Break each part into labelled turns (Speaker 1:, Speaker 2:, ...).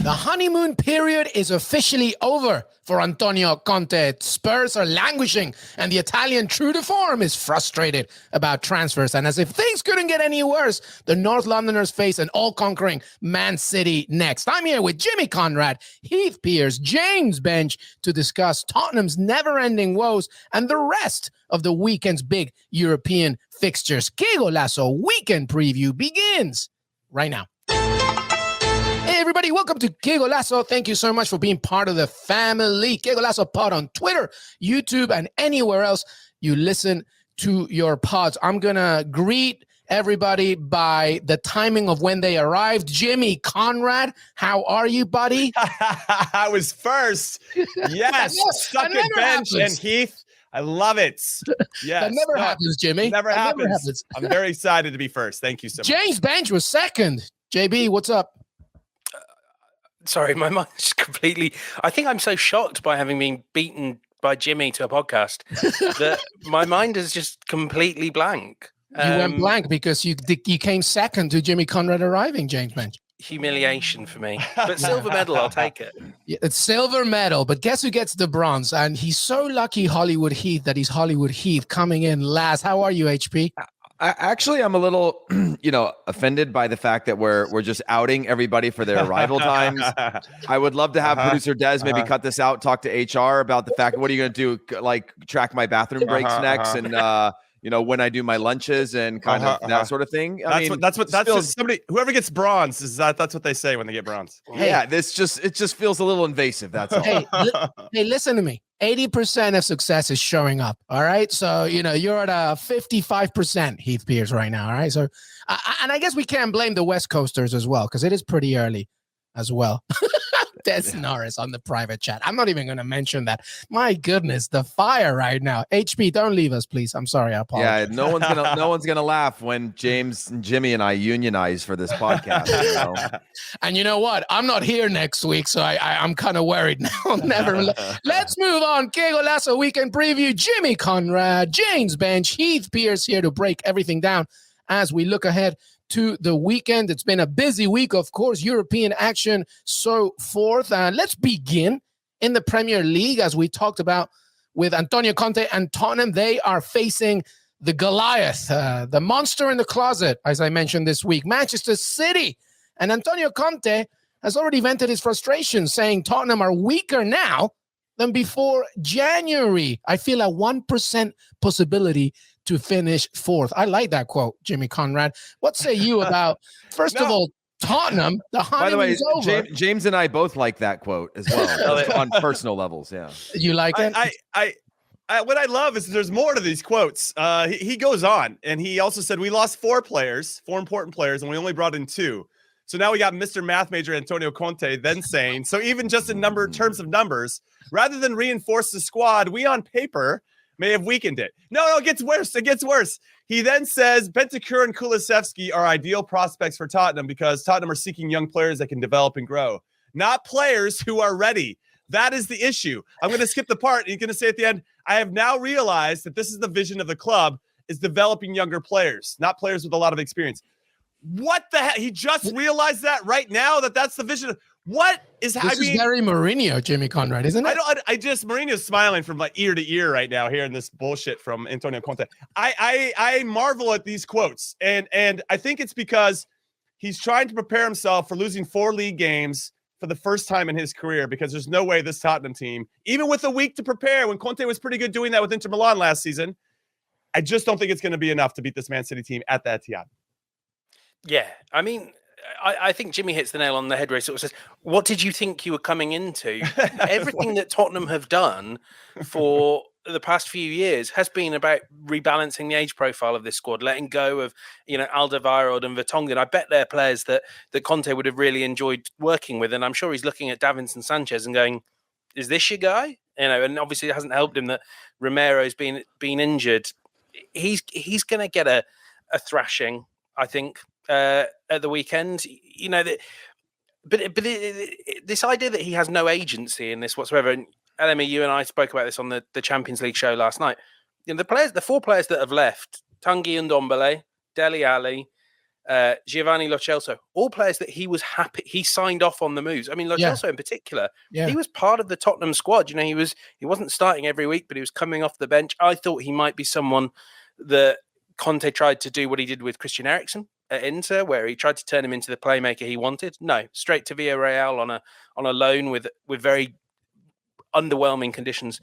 Speaker 1: The honeymoon period is officially over for Antonio Conte. Spurs are languishing, and the Italian true to form is frustrated about transfers. And as if things couldn't get any worse, the North Londoners face an all-conquering Man City next. I'm here with Jimmy Conrad, Heath Pierce, James Bench to discuss Tottenham's never-ending woes and the rest of the weekend's big European fixtures. Qué Golazo weekend preview begins right now. Hey everybody, welcome to Qué Golazo. Thank you so much for being part of the family. Qué Golazo pod on Twitter, YouTube, and anywhere else you listen to your pods. I'm going to greet everybody by the timing of when they arrived. Jimmy Conrad, how are you, buddy?
Speaker 2: I was first. Yes, stuck at bench happens. And Heath. I love it. Yes.
Speaker 1: That never happens, Jimmy.
Speaker 2: Never happens. I'm very excited to be first. Thank you so much.
Speaker 1: James Bench was second. JB, what's up?
Speaker 3: Sorry, my mind's completely... I think I'm so shocked by having been beaten by Jimmy to a podcast that my mind is just completely blank.
Speaker 1: You went blank because you came second to Jimmy Conrad arriving, James Bench.
Speaker 3: Humiliation for me. But silver medal, I'll take it.
Speaker 1: Yeah, it's silver medal, but guess who gets the bronze? And he's so lucky, Hollywood Heath, that he's Hollywood Heath coming in last. How are you, HP?
Speaker 4: I'm a little, offended by the fact that we're just outing everybody for their arrival times. I would love to have producer Des maybe cut this out, talk to HR about the fact, what are you going to do? Like track my bathroom breaks next and, when I do my lunches and kind of that sort of thing.
Speaker 2: Somebody, whoever gets bronze that's what they say when they get bronze.
Speaker 4: Hey, yeah, it just feels a little invasive. That's all.
Speaker 1: Hey, listen to me. 80% of success is showing up. All right. So, you're at a 55% Heath Pierce right now. All right. So, and I guess we can't blame the West Coasters as well, because it is pretty early as well. Des Norris on the private chat. I'm not even going to mention that. My goodness, the fire right now. HP, don't leave us, please. I'm sorry. I apologize.
Speaker 4: Yeah, no one's gonna laugh when James and Jimmy and I unionize for this podcast.
Speaker 1: And you know what? I'm not here next week, so I'm kind of worried now. Let's move on. Qué Golazo weekend preview. Jimmy Conrad, James Bench, Heath Pierce here to break everything down as we look ahead to the weekend. It's been a busy week, of course, European action, so forth. Let's begin in the Premier League, as we talked about with Antonio Conte and Tottenham. They are facing the Goliath, the monster in the closet, as I mentioned this week, Manchester City. And Antonio Conte has already vented his frustration, saying Tottenham are weaker now than before January. I feel a 1% possibility to finish fourth. I like that quote, Jimmy Conrad. What say you about, first of all, Tottenham?
Speaker 4: By the way, James and I both like that quote as well on personal levels. Yeah,
Speaker 1: you like it?
Speaker 2: What I love is there's more to these quotes. He goes on, and he also said we lost four important players, and we only brought in two. So now we got Mr. Math Major Antonio Conte then saying, so even just in terms of numbers, rather than reinforce the squad, we on paper may have weakened it. No, it gets worse. He then says Bentancur and Kulusevski are ideal prospects for Tottenham because Tottenham are seeking young players that can develop and grow, not players who are ready. That is the issue. I'm going to skip the part. He's going to say at the end, I have now realized that this is the vision of the club, is developing younger players, not players with a lot of experience. What the heck? He just realized that right now, that's the vision. What is
Speaker 1: this? Is very Mourinho, Jimmy Conrad, isn't it?
Speaker 2: Mourinho's smiling from like ear to ear right now, hearing this bullshit from Antonio Conte. I marvel at these quotes, and I think it's because he's trying to prepare himself for losing 4 league games for the first time in his career, because there's no way this Tottenham team, even with a week to prepare, when Conte was pretty good doing that with Inter Milan last season, I just don't think it's going to be enough to beat this Man City team at that Etihad.
Speaker 3: Yeah, I mean, I think Jimmy hits the nail on the head where he sort of says, what did you think you were coming into? Everything that Tottenham have done for the past few years has been about rebalancing the age profile of this squad, letting go of, Alderweireld and Vertonghen. I bet they're players that Conte would have really enjoyed working with. And I'm sure he's looking at Davinson Sanchez and going, is this your guy? And obviously it hasn't helped him that Romero's been injured. He's going to get a thrashing, I think, at the weekend, but this idea that he has no agency in this whatsoever, and LME, you and I spoke about this on the Champions League show last night. The 4 players that have left, Tanguy Ndombele, Dele Alli, Giovanni Lo Celso, all players that he was happy. He signed off on the moves. I mean, Lo Celso in particular, he was part of the Tottenham squad. You know, he wasn't starting every week, but he was coming off the bench. I thought he might be someone that Conte tried to do what he did with Christian Eriksen at Inter, where he tried to turn him into the playmaker he wanted. No, straight to Villarreal on a loan with very underwhelming conditions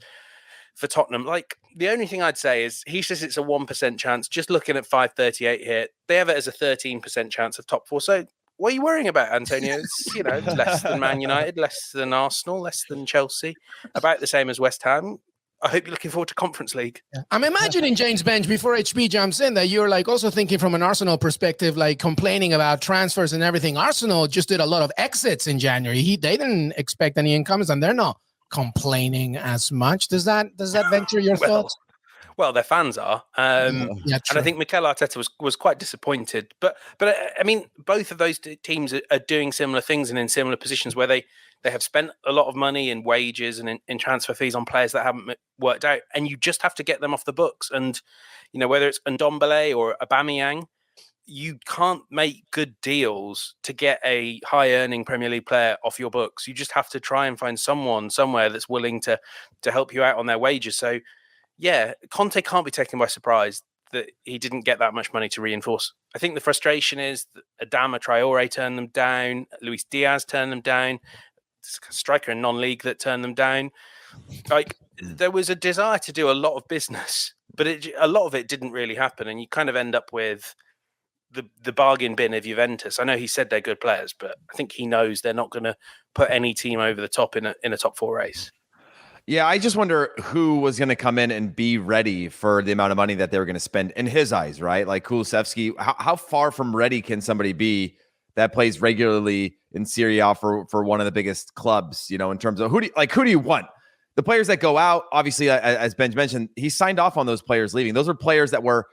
Speaker 3: for Tottenham. Like, the only thing I'd say is he says it's a 1% chance. Just looking at 538 here, they have it as a 13% chance of top 4. So what are you worrying about, Antonio? It's, you know, it's less than Man United, less than Arsenal, less than Chelsea, about the same as West Ham. I hope you're looking forward to Conference League. Yeah.
Speaker 1: I'm imagining, James Bench, before HB jumps in, that you're like also thinking from an Arsenal perspective, like complaining about transfers and everything. Arsenal just did a lot of exits in January. They didn't expect any incomes, and they're not complaining as much. Does that venture your thoughts?
Speaker 3: Well, their fans are, and I think Mikel Arteta was quite disappointed. But I mean, both of those teams are doing similar things and in similar positions where they have spent a lot of money in wages and in transfer fees on players that haven't worked out, and you just have to get them off the books. And you know, whether it's Ndombele or Aubameyang, you can't make good deals to get a high-earning Premier League player off your books. You just have to try and find someone somewhere that's willing to help you out on their wages. So, yeah, Conte can't be taken by surprise that he didn't get that much money to reinforce. I think the frustration is that Adama Traore turned them down, Luis Diaz turned them down, striker in non-league that turned them down. Like, there was a desire to do a lot of business, but a lot of it didn't really happen, and you kind of end up with the bargain bin of Juventus. I know he said they're good players, but I think he knows they're not going to put any team over the top in a top 4 race.
Speaker 4: Yeah, I just wonder who was going to come in and be ready for the amount of money that they were going to spend in his eyes, right? Like Kulusevski, how far from ready can somebody be that plays regularly in Serie A for one of the biggest clubs, you know, in terms of who do you want? The players that go out, obviously, as Ben mentioned, he signed off on those players leaving. Those are players that were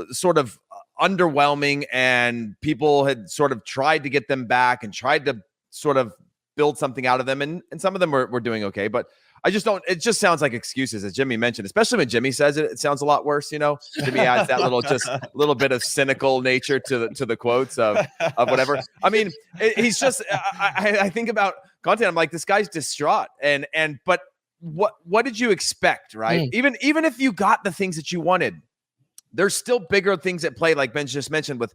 Speaker 4: sort of underwhelming, and people had sort of tried to get them back and tried to sort of build something out of them. And some of them were doing okay, but I just don't, it just sounds like excuses, as Jimmy mentioned, especially when Jimmy says it sounds a lot worse, you know. Jimmy adds that little bit of cynical nature to the quotes of whatever. I mean, he's just, I think about Conte, I'm like, this guy's distraught. But what did you expect, right? Even if you got the things that you wanted, there's still bigger things at play, like Ben just mentioned, with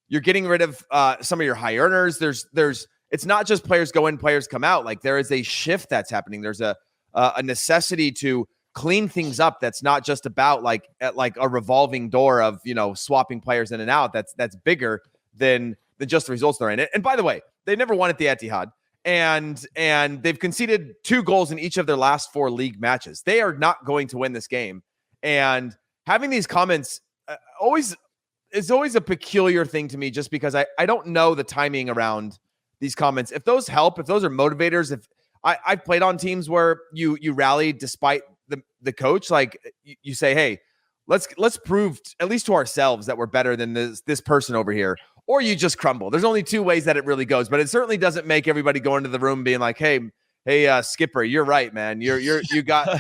Speaker 4: you're getting rid of some of your high earners. It's not just players go in, players come out. Like, there is a shift that's happening. There's a necessity to clean things up. That's not just about like a revolving door of, you know, swapping players in and out. That's bigger than just the results they're in. And by the way, they never won at the Etihad, and they've conceded 2 goals in each of their last 4 league matches. They are not going to win this game. And having these comments is always a peculiar thing to me, just because I don't know the timing around these comments. If those help, if those are motivators, if I've played on teams where you rally despite the coach, like you say, hey, let's prove at least to ourselves that we're better than this person over here, or you just crumble. There's only 2 ways that it really goes, but it certainly doesn't make everybody go into the room being like, hey, Skipper, you're right, man. You got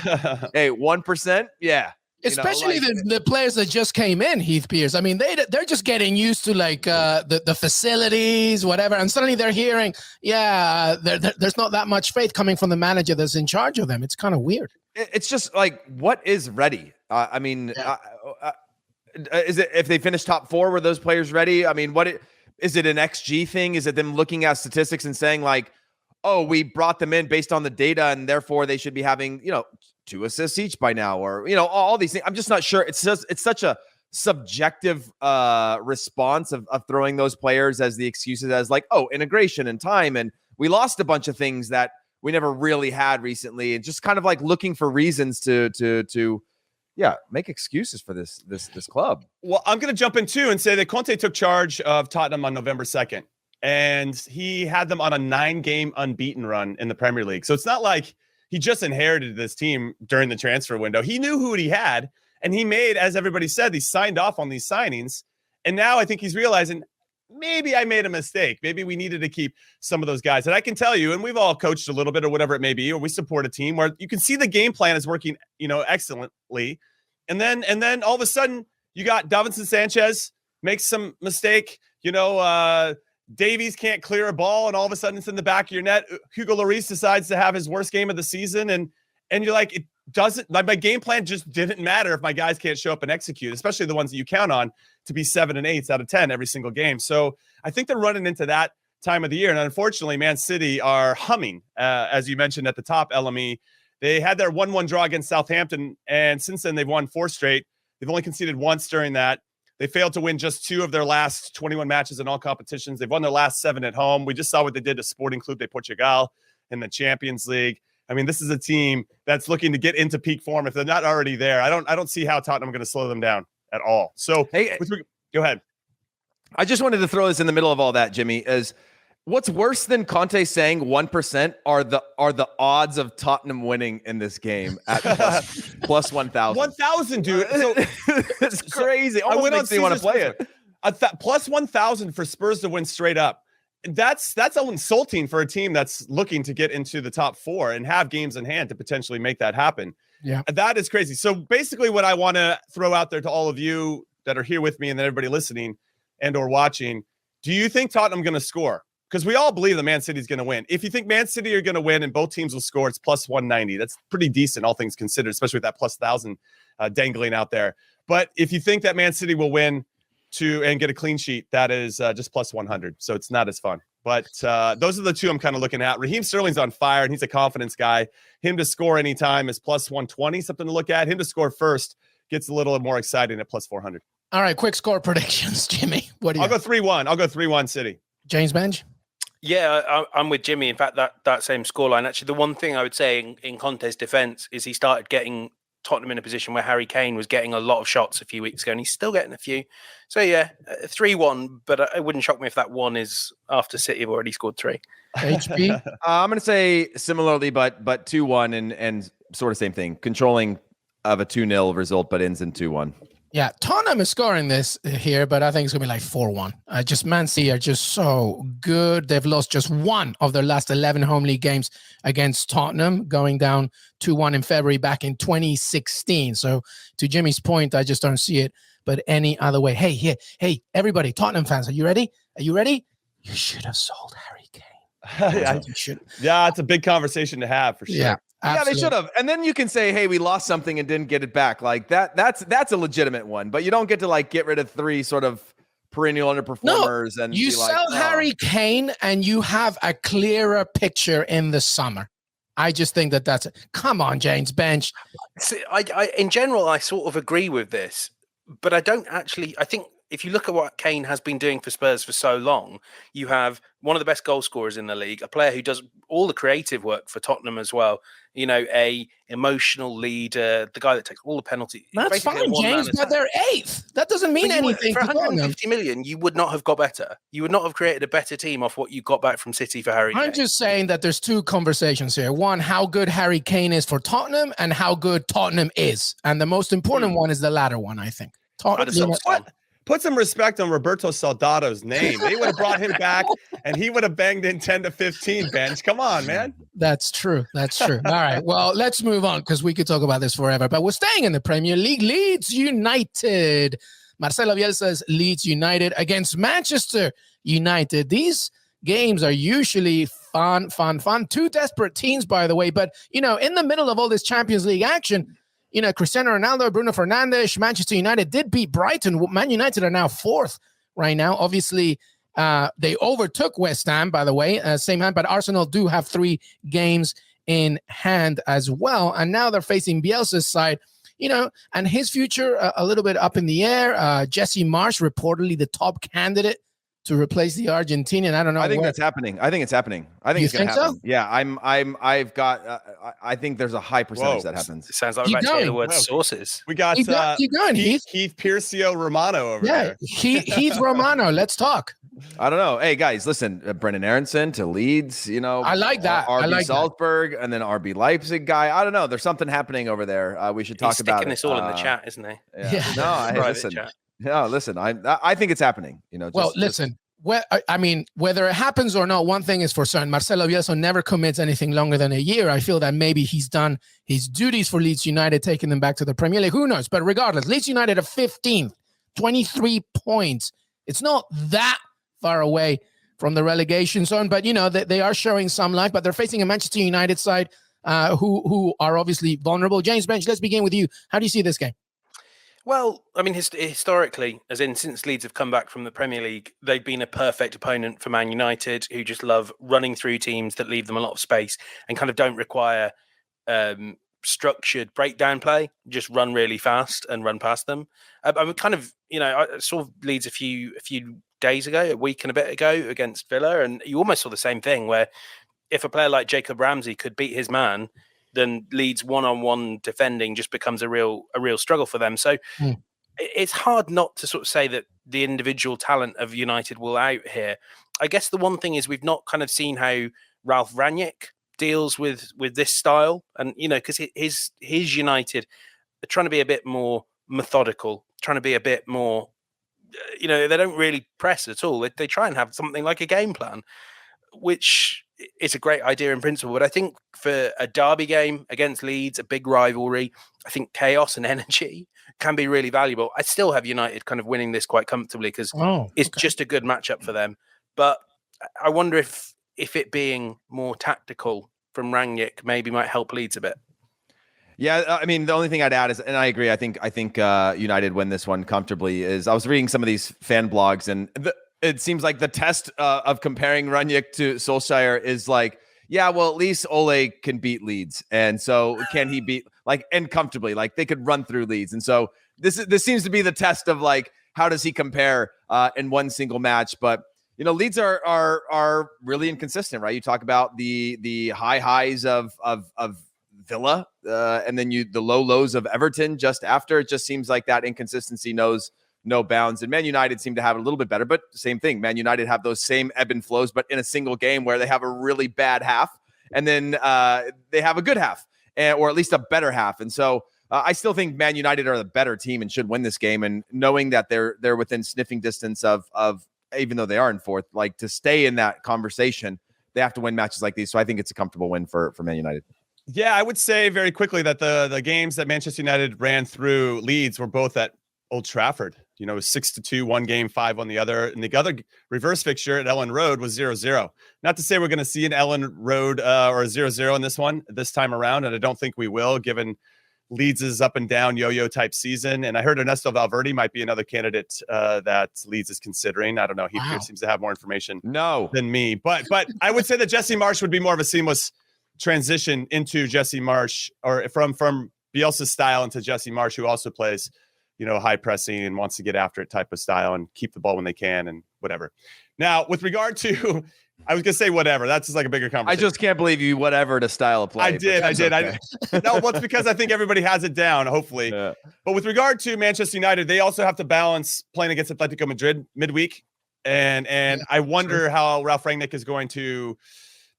Speaker 4: hey, 1%, yeah.
Speaker 1: Especially the players that just came in, Heath Pierce. I mean, they're just getting used to like the facilities, whatever, and suddenly they're hearing, there's not that much faith coming from the manager that's in charge of them. It's kind of weird.
Speaker 4: It's just like, what is ready? I mean, is it if they finish top 4, were those players ready? I mean, is it an XG thing? Is it them looking at statistics and saying like, oh, we brought them in based on the data, and therefore they should be having, you know, 2 assists each by now, or, you know, all these things. I'm just not sure. It's such a subjective response of throwing those players as the excuses, as like, oh, integration and time, and we lost a bunch of things that we never really had recently, and just kind of like looking for reasons to make excuses for this club.
Speaker 2: Well, I'm going to jump in too and say that Conte took charge of Tottenham on November 2nd, and he had them on a 9-game unbeaten run in the Premier League. So it's not like he just inherited this team during the transfer window. He knew who he had, and he made, as everybody said, he signed off on these signings. And now I think he's realizing, maybe I made a mistake. Maybe we needed to keep some of those guys. And I can tell you, and we've all coached a little bit or whatever it may be, or we support a team where you can see the game plan is working, you know, excellently. And then all of a sudden you got Davinson Sanchez makes some mistake. Davies can't clear a ball, and all of a sudden it's in the back of your net. Hugo Lloris decides to have his worst game of the season, and you're like, it doesn't. My game plan just didn't matter if my guys can't show up and execute, especially the ones that you count on to be 7 and 8 out of 10 every single game. So I think they're running into that time of the year, and unfortunately, Man City are humming, as you mentioned at the top. LME, they had their 1-1 draw against Southampton, and since then they've won 4 straight. They've only conceded once during that. They failed to win just 2 of their last 21 matches in all competitions. They've won their last 7 at home. We just saw what they did to Sporting Club de Portugal in the Champions League. I mean, this is a team that's looking to get into peak form. If they're not already there, I don't see how Tottenham are going to slow them down at all. So,
Speaker 4: hey,
Speaker 2: go ahead.
Speaker 4: I just wanted to throw this in the middle of all that, Jimmy, is what's worse than Conte saying 1% are the odds of Tottenham winning in this game at plus 1,000.
Speaker 2: 1,000, dude. So,
Speaker 4: it's crazy.
Speaker 2: I went on
Speaker 4: makes me want to play it.
Speaker 2: Plus 1,000 for Spurs to win straight up. That's insulting for a team that's looking to get into the top 4 and have games in hand to potentially make that happen.
Speaker 1: Yeah,
Speaker 2: that is crazy. So basically, what I want to throw out there to all of you that are here with me and then everybody listening and or watching, do you think Tottenham going to score? Because we all believe that Man City is going to win. If you think Man City are going to win and both teams will score, it's plus 190. That's pretty decent, all things considered, especially with that plus 1,000 dangling out there. But if you think that Man City will win and get a clean sheet, that is just plus 100. So it's not as fun. But those are the two I'm kind of looking at. Raheem Sterling's on fire, and he's a confidence guy. Him to score anytime is plus 120, something to look at. Him to score first gets a little more exciting at plus 400.
Speaker 1: All right, quick score predictions, Jimmy. What do you?
Speaker 2: I'll go 3-1. I'll go 3-1 City.
Speaker 1: James Bench?
Speaker 3: Yeah, I'm with Jimmy. In fact, that same scoreline. Actually, the one thing I would say in Conte's defense is he started getting Tottenham in a position where Harry Kane was getting a lot of shots a few weeks ago, and he's still getting a few. So yeah, 3-1, but it wouldn't shock me if that 1 is after City have already scored 3.
Speaker 1: HP?
Speaker 4: I'm going to say similarly, but 2-1 and sort of same thing. Controlling of a 2-0 result, but ends in 2-1.
Speaker 1: Yeah, Tottenham is scoring this here, but I think it's going to be like 4-1. Just Man City are just so good. They've lost just 1 of their last 11 home league games against Tottenham, going down 2-1 in February back in 2016. So to Jimmy's point, I just don't see it but any other way. Hey, everybody, Tottenham fans, are you ready? You should have sold Harry Kane.
Speaker 2: Yeah, it's a big conversation to have for sure.
Speaker 1: Yeah. Absolutely.
Speaker 4: Yeah, they should have. And then you can say, hey, we lost something and didn't get it back. Like that's a legitimate one. But you don't get to like get rid of 3 sort of perennial underperformers.
Speaker 1: No,
Speaker 4: and
Speaker 1: you sell Harry Kane and you have a clearer picture in the summer. I just think that's it. Come on, James Bench.
Speaker 3: See, I in general, I sort of agree with this, but I don't actually. I think if you look at what Kane has been doing for Spurs for so long, you have one of the best goal scorers in the league, a player who does all the creative work for Tottenham as well. You know, a emotional leader, the guy that takes all the penalties.
Speaker 1: That's fine, James, but they're 8th. That doesn't mean anything.
Speaker 3: For 150 million, you would not have got better. You would not have created a better team off what you got back from City for Harry Kane.
Speaker 1: I'm just saying that there's 2 conversations here. One, how good Harry Kane is for Tottenham and how good Tottenham is. And the most important one is the latter one, I think.
Speaker 2: Put some respect on Roberto Soldado's name. They would have brought him back, and he would have banged in 10 to 15, Bench. Come on, man.
Speaker 1: That's true. All right. Well, let's move on because we could talk about this forever. But we're staying in the Premier League. Leeds United. Marcelo Bielsa's Leeds United against Manchester United. These games are usually fun. 2 desperate teams, by the way. But, in the middle of all this Champions League action, Cristiano Ronaldo, Bruno Fernandes, Manchester United did beat Brighton. Man United are now 4th right now. Obviously, they overtook West Ham, by the way, same hand, but Arsenal do have 3 games in hand as well. And now they're facing Bielsa's side, and his future a little bit up in the air. Jesse Marsch, reportedly the top candidate to replace the Argentinian. I don't know.
Speaker 4: I think that's happening. I think it's happening. I think it's going to happen. So? Yeah, I think there's a high percentage that happens.
Speaker 3: It sounds like we're about to hear the word sources.
Speaker 2: We got
Speaker 1: keep going,
Speaker 2: Heath Piercio Romano over there.
Speaker 1: Heath Romano. Let's talk.
Speaker 4: I don't know. Hey guys, listen, Brendan Aronson to Leeds,
Speaker 1: I like that.
Speaker 4: RB Salzburg and then RB Leipzig guy. I don't know. There's something happening over there. We should talk about it.
Speaker 3: He's sticking this all in the chat, isn't he?
Speaker 4: Yeah. No, listen.
Speaker 3: Chat.
Speaker 4: No, listen. I think it's happening.
Speaker 1: Listen. Whether it happens or not, one thing is for certain. Marcelo Bielsa never commits anything longer than a year. I feel that maybe he's done his duties for Leeds United, taking them back to the Premier League. Who knows? But regardless, Leeds United are 15th, 23 points. It's not that far away from the relegation zone. But, they are showing some life, but they're facing a Manchester United side who are obviously vulnerable. James Bench, let's begin with you. How do you see this game?
Speaker 3: Well, I mean, historically, as in since Leeds have come back from the Premier League, they've been a perfect opponent for Man United, who just love running through teams that leave them a lot of space and kind of don't require structured breakdown play, just run really fast and run past them. I'm kind of, I saw Leeds a few days ago, a week and a bit ago against Villa, and you almost saw the same thing where if a player like Jacob Ramsey could beat his man, then Leeds one-on-one defending just becomes a real struggle for them. So it's hard not to sort of say that the individual talent of United will out here. I guess the one thing is we've not kind of seen how Ralph Rangnick deals with this style, and because his United are trying to be a bit more methodical, trying to be a bit more, they don't really press at all. They try and have something like a game plan, which is a great idea in principle. But I think for a derby game against Leeds, a big rivalry, I think chaos and energy can be really valuable. I still have United kind of winning this quite comfortably because it's just a good matchup for them. But I wonder if it being more tactical from Rangnick maybe might help Leeds a bit.
Speaker 4: Yeah, I mean, the only thing I'd add is, and I agree, I think United win this one comfortably, is I was reading some of these fan blogs, and it seems like the test of comparing Rangnick to Solskjaer is like, yeah, well, at least Ole can beat Leeds. And so can he beat, and comfortably, they could run through Leeds. And so this seems to be the test of, how does he compare in one single match? But, Leeds are really inconsistent, right? You talk about the high highs of Villa and then the low lows of Everton just after. It just seems like that inconsistency knows no bounds. And Man United seem to have it a little bit better, but same thing. Man United have those same ebb and flows, but in a single game where they have a really bad half and then they have a good half, or at least a better half. And so I still think Man United are the better team and should win this game. And knowing that they're within sniffing distance of even though they are in fourth, to stay in that conversation, they have to win matches like these. So I think it's a comfortable win for Man United.
Speaker 2: Yeah, I would say very quickly that the games that Manchester United ran through Leeds were both at Old Trafford. It was 6-2, one game, 5 on the other. And the other reverse fixture at Ellen Road was 0-0. Not to say we're going to see an Ellen Road or a 0-0 in this one this time around. And I don't think we will, given Leeds' up and down yo-yo type season. And I heard Ernesto Valverde might be another candidate that Leeds is considering. I don't know. He seems to have more information than me. But I would say that Jesse Marsch would be more of a seamless transition into Jesse Marsch, or from Bielsa's style into Jesse Marsch, who also plays high pressing and wants to get after it type of style and keep the ball when they can and whatever. Now, with regard to, I was going to say whatever. That's just like a bigger conversation.
Speaker 4: I just can't believe you whatever to style of play.
Speaker 2: I did. Okay. No, well, it's because I think everybody has it down, hopefully. Yeah. But with regard to Manchester United, they also have to balance playing against Atletico Madrid midweek. And I wonder how Ralph Rangnick is going to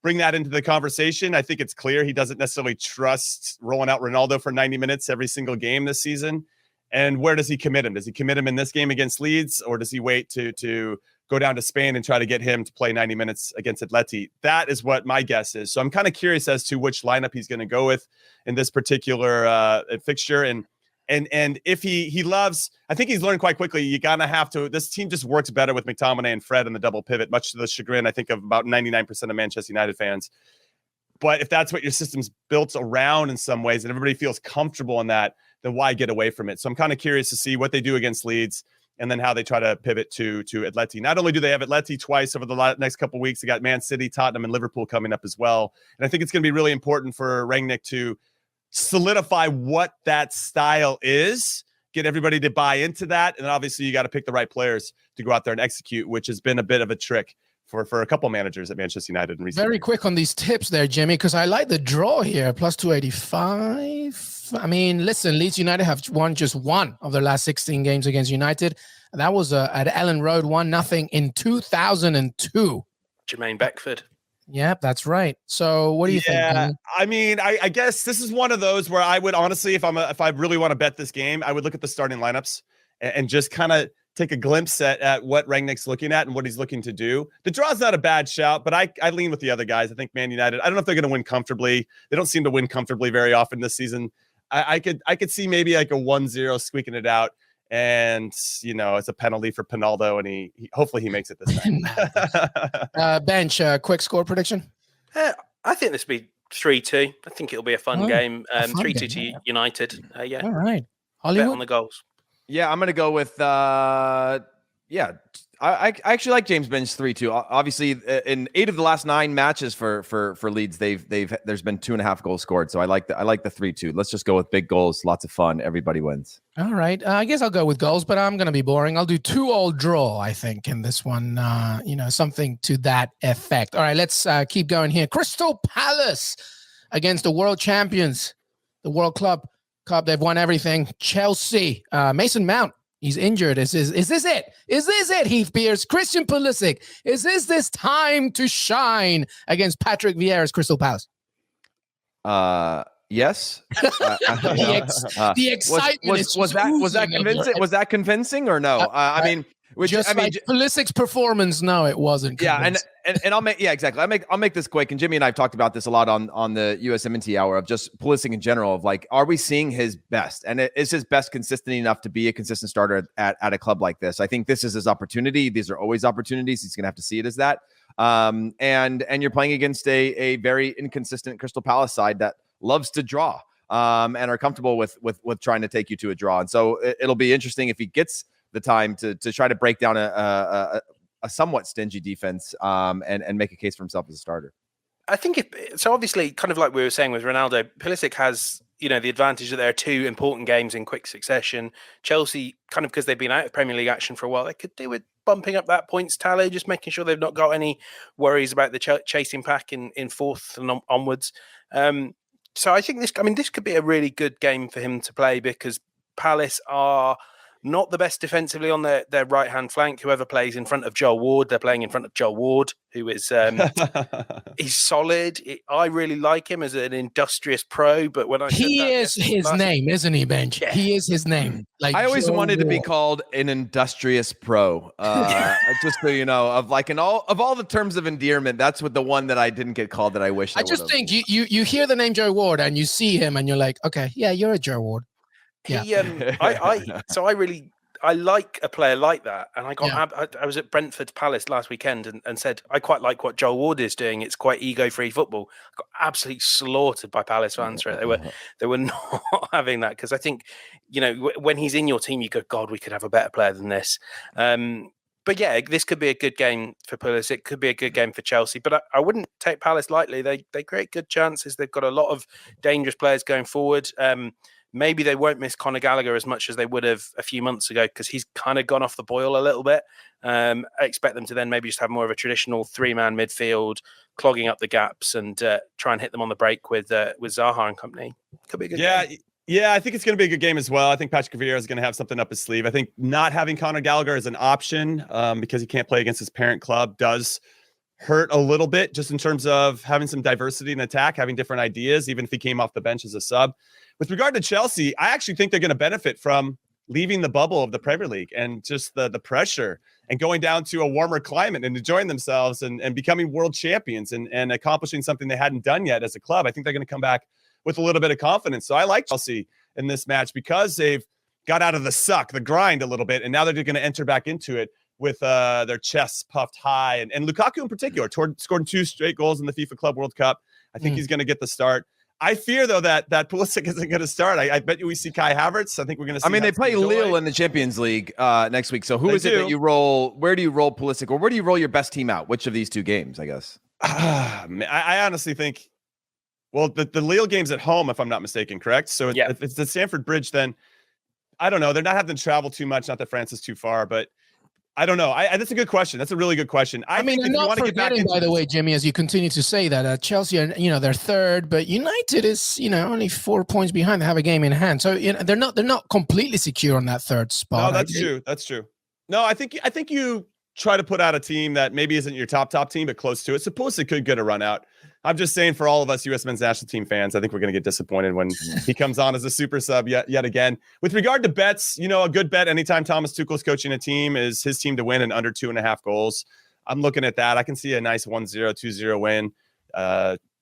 Speaker 2: bring that into the conversation. I think it's clear he doesn't necessarily trust rolling out Ronaldo for 90 minutes every single game this season. And where does he commit him? Does he commit him in this game against Leeds, or does he wait to go down to Spain and try to get him to play 90 minutes against Atleti? That is what my guess is. So I'm kind of curious as to which lineup he's going to go with in this particular fixture. And if he loves, I think he's learned quite quickly, you gotta have to, this team just works better with McTominay and Fred in the double pivot, much to the chagrin, I think, of about 99% of Manchester United fans. But if that's what your system's built around in some ways, and everybody feels comfortable in that, then why get away from it? So I'm kind of curious to see what they do against Leeds and then how they try to pivot to Atleti. Not only do they have Atleti twice over the next couple of weeks, they got Man City, Tottenham, and Liverpool coming up as well. And I think it's going to be really important for Rangnick to solidify what that style is, get everybody to buy into that. And then obviously you got to pick the right players to go out there and execute, which has been a bit of a trick for a couple managers at Manchester United in recent
Speaker 1: Very
Speaker 2: years.
Speaker 1: quick on these tips there, Jimmy, because I like the draw here, plus 285. I mean, listen, Leeds United have won just one of their last 16 games against United. That was at Ellen Road, 1-0 in 2002.
Speaker 3: Jermaine Beckford.
Speaker 1: Yep, that's right. So what do you think?
Speaker 2: Yeah, I mean, I guess this is one of those where I would honestly, if I really want to bet this game, I would look at the starting lineups and just kind of take a glimpse at what Rangnick's looking at and what he's looking to do. The draw's not a bad shout, but I lean with the other guys. I think Man United, I don't know if they're going to win comfortably. They don't seem to win comfortably very often this season. I could see maybe like a 1-0 squeaking it out. And, it's a penalty for Pinaldo, and he hopefully he makes it this time.
Speaker 1: Bench, quick score prediction?
Speaker 3: I think this will be 3-2. I think it'll be a fun game. 3-2 to United. Yeah.
Speaker 1: All right.
Speaker 3: Bet
Speaker 1: Hollywood?
Speaker 3: on the goals.
Speaker 4: Yeah, I'm going to go with, I actually like James Bench 3-2. Obviously, in 8 of the last 9 matches for Leeds, there's been 2.5 goals scored. So I like the 3-2. Let's just go with big goals, lots of fun, everybody wins.
Speaker 1: All right. I guess I'll go with goals, but I'm going to be boring. I'll do 2-2 draw, I think, in this one. Something to that effect. All right, let's keep going here. Crystal Palace against the world champions, the World Club. They've won everything. Chelsea, Mason Mount. He's injured. Is this it? Is this it, Heath Pierce? Christian Pulisic. Is this time to shine against Patrick Vieira's Crystal Palace?
Speaker 4: Yes.
Speaker 1: The excitement
Speaker 4: was that convincing? Was that convincing or no? Pulisic's
Speaker 1: performance, no, it wasn't.
Speaker 4: Yeah, and I'll make exactly. I'll make this quick. And Jimmy and I have talked about this a lot on the USMNT hour of just Pulisic in general. Of like, are we seeing his best? And is his best consistent enough to be a consistent starter at a club like this? I think this is his opportunity. These are always opportunities. He's gonna have to see it as that. And you're playing against a very inconsistent Crystal Palace side that loves to draw and are comfortable with trying to take you to a draw. And so it'll be interesting if he gets the time to try to break down a somewhat stingy defense and make a case for himself as a starter.
Speaker 3: I think so. Obviously, kind of like we were saying with Ronaldo, Pulisic has the advantage that there are 2 important games in quick succession. Chelsea, kind of because they've been out of Premier League action for a while, they could do with bumping up that points tally, just making sure they've not got any worries about the chasing pack in 4th and onwards. So I think this could be a really good game for him to play because Palace are not the best defensively on their right-hand flank. Whoever plays in front of Joel Ward, they're playing in front of Joel Ward, who is he's solid. I really like him as an industrious pro, but when
Speaker 1: he is his name, isn't he, Bench? Yeah. He is his name. Like
Speaker 4: I always wanted to be called an industrious pro. Just so you know, of all the terms of endearment, that's what the one that I didn't get called that I wish. I
Speaker 1: just think you hear the name Joe Ward and you see him and you're like, okay, yeah, you're a Joe Ward.
Speaker 3: Yeah. I like a player like that, and I was at Brentford Palace last weekend and said I quite like what Joel Ward is doing. It's quite ego-free football. I got absolutely slaughtered by Palace fans for it. They were not having that because I think when he's in your team, you go, God, we could have a better player than this. But yeah, this could be a good game for Pulisic. It could be a good game for Chelsea. But I wouldn't take Palace lightly. They create good chances. They've got a lot of dangerous players going forward. Maybe they won't miss Conor Gallagher as much as they would have a few months ago because he's kind of gone off the boil a little bit. I expect them to then maybe just have more of a traditional 3-man midfield, clogging up the gaps and try and hit them on the break with Zaha and company. Could be a good game.
Speaker 2: Yeah, I think it's going to be a good game as well. I think Patrick Vieira is going to have something up his sleeve. I think not having Conor Gallagher as an option because he can't play against his parent club does hurt a little bit just in terms of having some diversity in attack, having different ideas, even if he came off the bench as a sub. With regard to Chelsea, I actually think they're going to benefit from leaving the bubble of the Premier League and just the pressure and going down to a warmer climate and enjoying themselves and becoming world champions and accomplishing something they hadn't done yet as a club. I think they're going to come back with a little bit of confidence. So I like Chelsea in this match because they've got out of the grind a little bit, and now they're going to enter back into it with their chests puffed high. And Lukaku in particular scored 2 straight goals in the FIFA Club World Cup. I think he's going to get the start. I fear, though, that Pulisic isn't going to start. I bet you we see Kai Havertz. I think we're going to see.
Speaker 4: They play Lille in the Champions League next week. So it that you roll? Where do you roll Pulisic, or where do you roll your best team out? Which of these 2 games, I guess?
Speaker 2: I honestly think, well, the Lille game's at home, if I'm not mistaken, correct? So if it's the Stamford Bridge, then I don't know. They're not having to travel too much. Not that France is too far, but I don't know. That's a good question. That's a really good question. I mean,
Speaker 1: I'm not forgetting, by the way, Jimmy, as you continue to say that Chelsea are, they're third, but United is, only 4 points behind. They have a game in hand, so they're not completely secure on that third spot.
Speaker 2: No, that's true. That's true. No, I think you try to put out a team that maybe isn't your top team, but close to it. So Pulisic could get a run out. I'm just saying, for all of us U.S. men's national team fans, I think we're going to get disappointed when he comes on as a super sub yet again. With regard to bets, a good bet anytime Thomas Tuchel's coaching a team is his team to win in under 2.5 goals. I'm looking at that. I can see a nice 1-0, 2-0 win.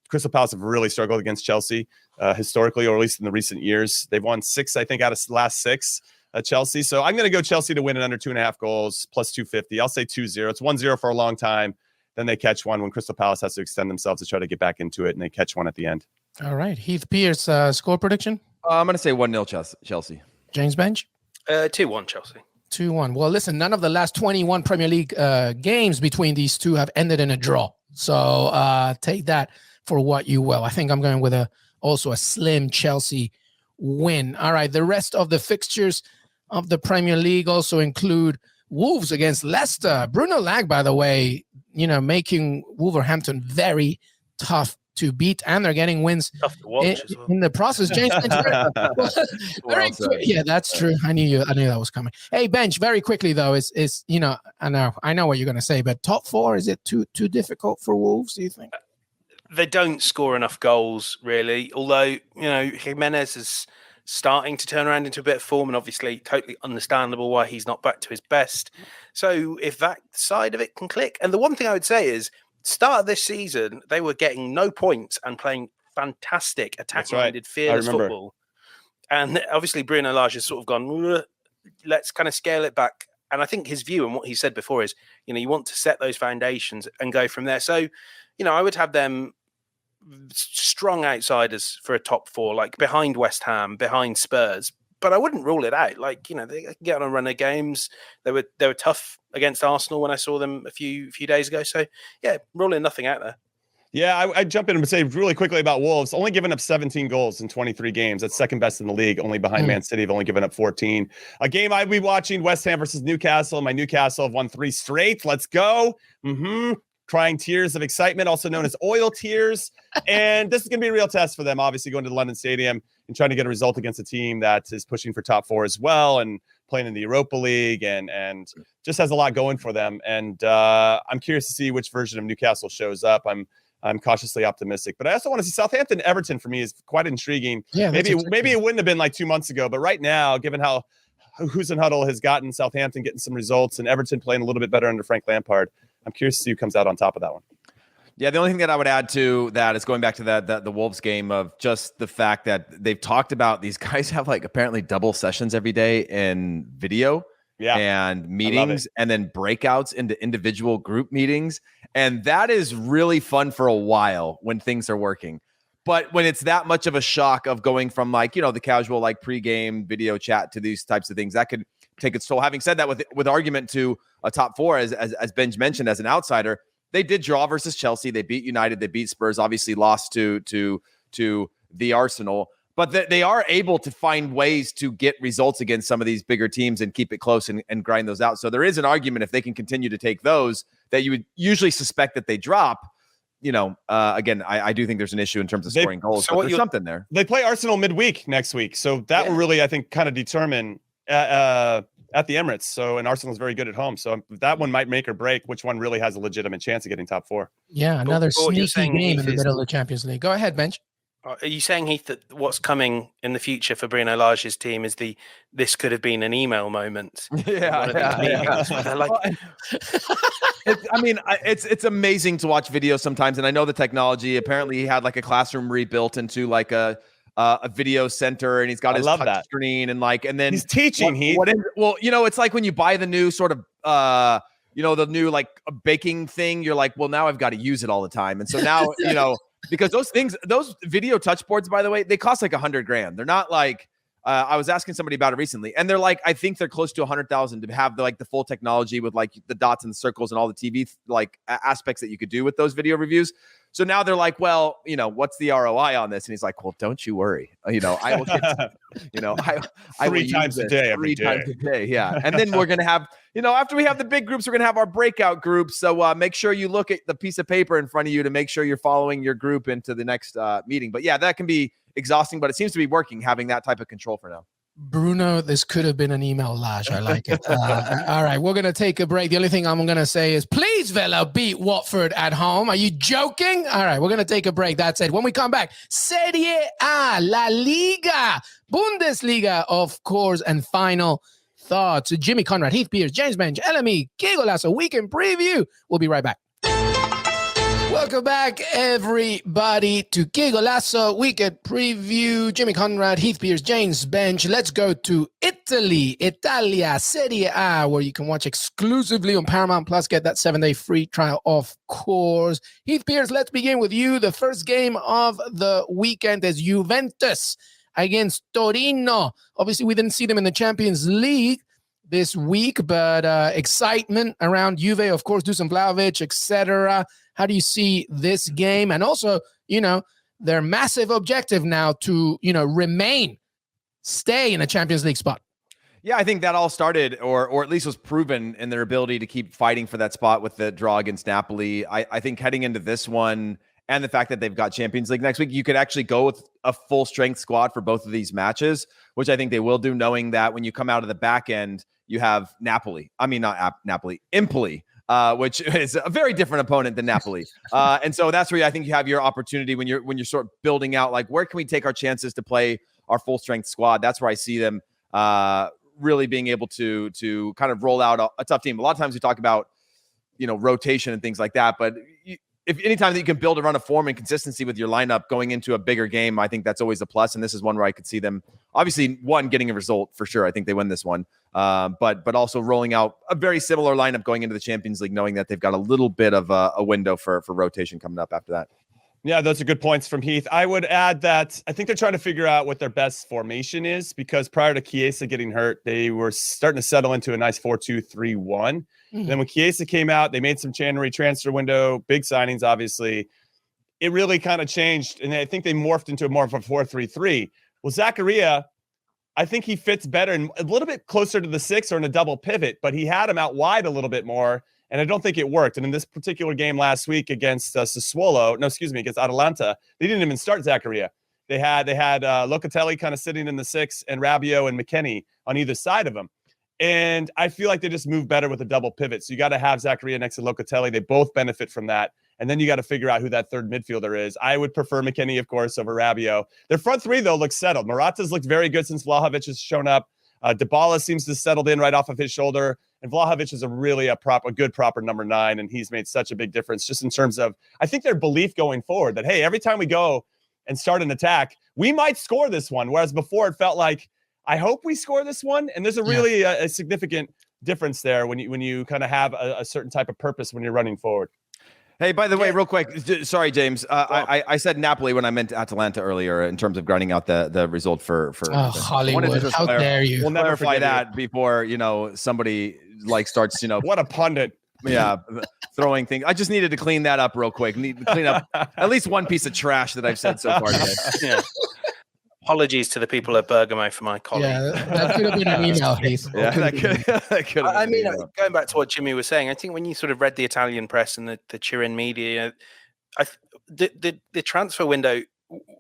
Speaker 2: Crystal Palace have really struggled against Chelsea historically, or at least in the recent years. They've won 6, I think, out of the last 6. Chelsea. So I'm going to go Chelsea to win in under 2.5 goals, plus 250. I'll say 2-0. It's 1-0 for a long time. Then they catch one when Crystal Palace has to extend themselves to try to get back into it, and they catch one at the end.
Speaker 1: All right. Heath Pierce, score prediction?
Speaker 4: I'm going to say 1-0 Chelsea.
Speaker 1: James Bench?
Speaker 3: 2-1 Chelsea.
Speaker 1: 2-1. Well, listen, none of the last 21 Premier League games between these two have ended in a draw. So take that for what you will. I think I'm going with also a slim Chelsea win. All right. The rest of the fixtures of the Premier League also include Wolves against Leicester. Bruno Lage, by the way, making Wolverhampton very tough to beat, and they're getting wins
Speaker 3: Tough to watch as well.
Speaker 1: in the process. James, yeah, that's true. I knew that was coming. Hey, Bench, very quickly though, is I know what you're going to say, but top four, is it too difficult for Wolves? Do you think?
Speaker 3: They don't score enough goals, really. Although Jimenez is starting to turn around into a bit of form, and obviously totally understandable why he's not back to his best. So if that side of it can click, and the one thing I would say is, start of this season, they were getting no points and playing fantastic attack-minded, fearless football. And obviously Bruno Lage has sort of gone, let's kind of scale it back. And I think his view and what he said before is, you want to set those foundations and go from there. So, I would have them strong outsiders for a top four, like behind West Ham, behind Spurs. But I wouldn't rule it out. They can get on a run of games. They were tough against Arsenal when I saw them a few days ago. So yeah, ruling nothing out there.
Speaker 2: Yeah, I jump in and say really quickly about Wolves. Only given up 17 goals in 23 games. That's second best in the league, only behind Man City. Have only given up 14. A game I'd be watching, West Ham versus Newcastle. My Newcastle have won 3 straight. Let's go. Crying tears of excitement, also known as oil tears. And this is going to be a real test for them, obviously, going to the London Stadium and trying to get a result against a team that is pushing for top 4 as well and playing in the Europa League and just has a lot going for them. And I'm curious to see which version of Newcastle shows up. I'm cautiously optimistic, but I also want to see Southampton Everton for me is quite intriguing. Yeah, maybe it wouldn't have been like 2 months ago, but right now, given how Huddle has gotten Southampton getting some results and Everton playing a little bit better under Frank Lampard, I'm curious to see who comes out on top of that one.
Speaker 4: Yeah, the only thing that I would add to that is going back to the Wolves game of just the fact that they've talked about these guys have apparently double sessions every day in video and meetings and then breakouts into individual group meetings. And that is really fun for a while when things are working. But when it's that much of a shock of going from the casual pregame video chat to these types of things, that could take its toll. Having said that, with argument to a top 4, as Benj mentioned, as an outsider, they did draw versus Chelsea. They beat United. They beat Spurs. Obviously, lost to the Arsenal. But they are able to find ways to get results against some of these bigger teams and keep it close and grind those out. So there is an argument if they can continue to take those that you would usually suspect that they drop. Again, I do think there's an issue in terms of scoring goals. So but there's something there.
Speaker 2: They play Arsenal midweek next week, so that will really, I think, kind of determine at the Emirates. So, and Arsenal's very good at home. So that one might make or break which one really has a legitimate chance of getting top 4.
Speaker 1: Yeah, another sneaky game in the middle of the Champions League. Go ahead, Bench.
Speaker 3: Are you saying, Heath, that what's coming in the future for Bruno Lage's team is this could have been an email moment?
Speaker 4: Yeah. It's amazing to watch videos sometimes, and I know the technology. Apparently, he had a classroom rebuilt into a video center, and he's got his touch screen and then
Speaker 2: he's teaching.
Speaker 4: It's like when you buy the new sort of the new baking thing. You're like, well, now I've got to use it all the time, and so now because those video touch boards, by the way, they cost $100,000. They're not I was asking somebody about it recently, and they're I think they're close to 100,000 to have the full technology with the dots and the circles and all the TV aspects that you could do with those video reviews. So now they're well, what's the ROI on this? And he's like, well, don't you worry. I will get, I
Speaker 2: 3 times a day, every
Speaker 4: 3 times a day. Yeah. And then we're going to have, after we have the big groups, we're going to have our breakout groups. So make sure you look at the piece of paper in front of you to make sure you're following your group into the next meeting. But yeah, that can be exhausting, but it seems to be working, having that type of control for now.
Speaker 1: Bruno, this could have been an email, Lage. I like it. All right, we're going to take a break. The only thing I'm going to say is, please, Villa, beat Watford at home. Are you joking? All right, we're going to take a break. That's it. When we come back, Serie A, La Liga, Bundesliga, of course, and final thoughts. Jimmy Conrad, Heath Pierce, James Bench, LME, Qué Golazo, Weekend Preview. We'll be right back. Welcome back, everybody, to Qué Golazo Weekend Preview. Jimmy Conrad, Heath Pierce, James Bench. Let's go to Italy, Italia, Serie A, where you can watch exclusively on Paramount Plus. Get that 7-day free trial, of course. Heath Pierce, let's begin with you. The first game of the weekend is Juventus against Torino. Obviously, we didn't see them in the Champions League this week, but excitement around Juve, of course, Dusan Vlahovic, etc. How do you see this game? And also, their massive objective now to, stay in a Champions League spot.
Speaker 4: Yeah, I think that all started, or at least was proven in their ability to keep fighting for that spot with the draw against Napoli. I think heading into this one and the fact that they've got Champions League next week, you could actually go with a full strength squad for both of these matches, which I think they will do, knowing that when you come out of the back end, you have Napoli. I mean, not Napoli, Empoli. Which is a very different opponent than Napoli. And so that's where I think you have your opportunity when you're sort of building out, like, where can we take our chances to play our full strength squad? That's where I see them really being able to kind of roll out a tough team. A lot of times we talk about, rotation and things like that, but if anytime that you can build a run of form and consistency with your lineup going into a bigger game, I think that's always a plus. And this is one where I could see them, obviously, getting a result for sure. I think they win this one. But also rolling out a very similar lineup going into the Champions League, knowing that they've got a little bit of a window for rotation coming up after that.
Speaker 2: Yeah, those are good points from Heath. I would add that I think they're trying to figure out what their best formation is, because prior to Chiesa getting hurt, they were starting to settle into a nice 4-2-3-1. Mm-hmm. Then when Chiesa came out, they made some January transfer window, big signings, obviously. It really kind of changed, and I think they morphed into more of a 4-3-3. Well, Zakaria, I think he fits better and a little bit closer to the 6 or in a double pivot, but he had him out wide a little bit more, and I don't think it worked. And in this particular game last week against against Atalanta, they didn't even start Zakaria. They had Locatelli kind of sitting in the 6 and Rabiot and McKennie on either side of him. And I feel like they just move better with a double pivot. So you got to have Zakaria next to Locatelli. They both benefit from that. And then you got to figure out who that third midfielder is. I would prefer McKennie, of course, over Rabiot. Their front three, though, looks settled. Morata's looked very good since Vlahovic has shown up. Dybala seems to have settled in right off of his shoulder. And Vlahovic is a good proper number 9, and he's made such a big difference just in terms of, I think, their belief going forward that, hey, every time we go and start an attack, we might score this one. Whereas before it felt like, I hope we score this one. And there's a really a significant difference there when you kind of have a certain type of purpose when you're running forward.
Speaker 4: Hey, by the way, real quick, sorry, James. I said Napoli when I meant Atalanta earlier in terms of grinding out the result for
Speaker 1: Hollywood. How dare you?
Speaker 4: We'll never clarify that before somebody starts
Speaker 2: what a pundit.
Speaker 4: Yeah, throwing things. I just needed to clean that up real quick. Need to clean up at least one piece of trash that I've said so far today.
Speaker 3: Yeah. Apologies to the people at Bergamo for my colleague.
Speaker 1: Yeah, that could have been an email, Heath.
Speaker 4: Yeah, that could have
Speaker 3: I mean, going back to what Jimmy was saying, I think when you sort of read the Italian press and the Turin media, the transfer window,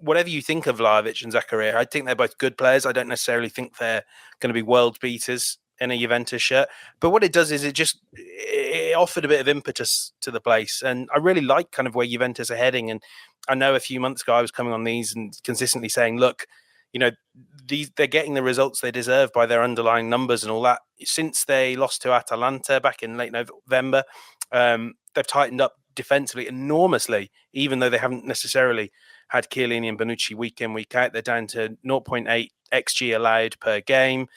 Speaker 3: whatever you think of Vlahovic and Zakaria, I think they're both good players. I don't necessarily think they're going to be world beaters in a Juventus shirt. But what it does is it offered a bit of impetus to the place. And I really like kind of where Juventus are heading. And I know a few months ago I was coming on these and consistently saying, look, they're getting the results they deserve by their underlying numbers and all that. Since they lost to Atalanta back in late November, they've tightened up defensively enormously, even though they haven't necessarily had Chiellini and Bonucci week in, week out. They're down to 0.8 XG allowed per game.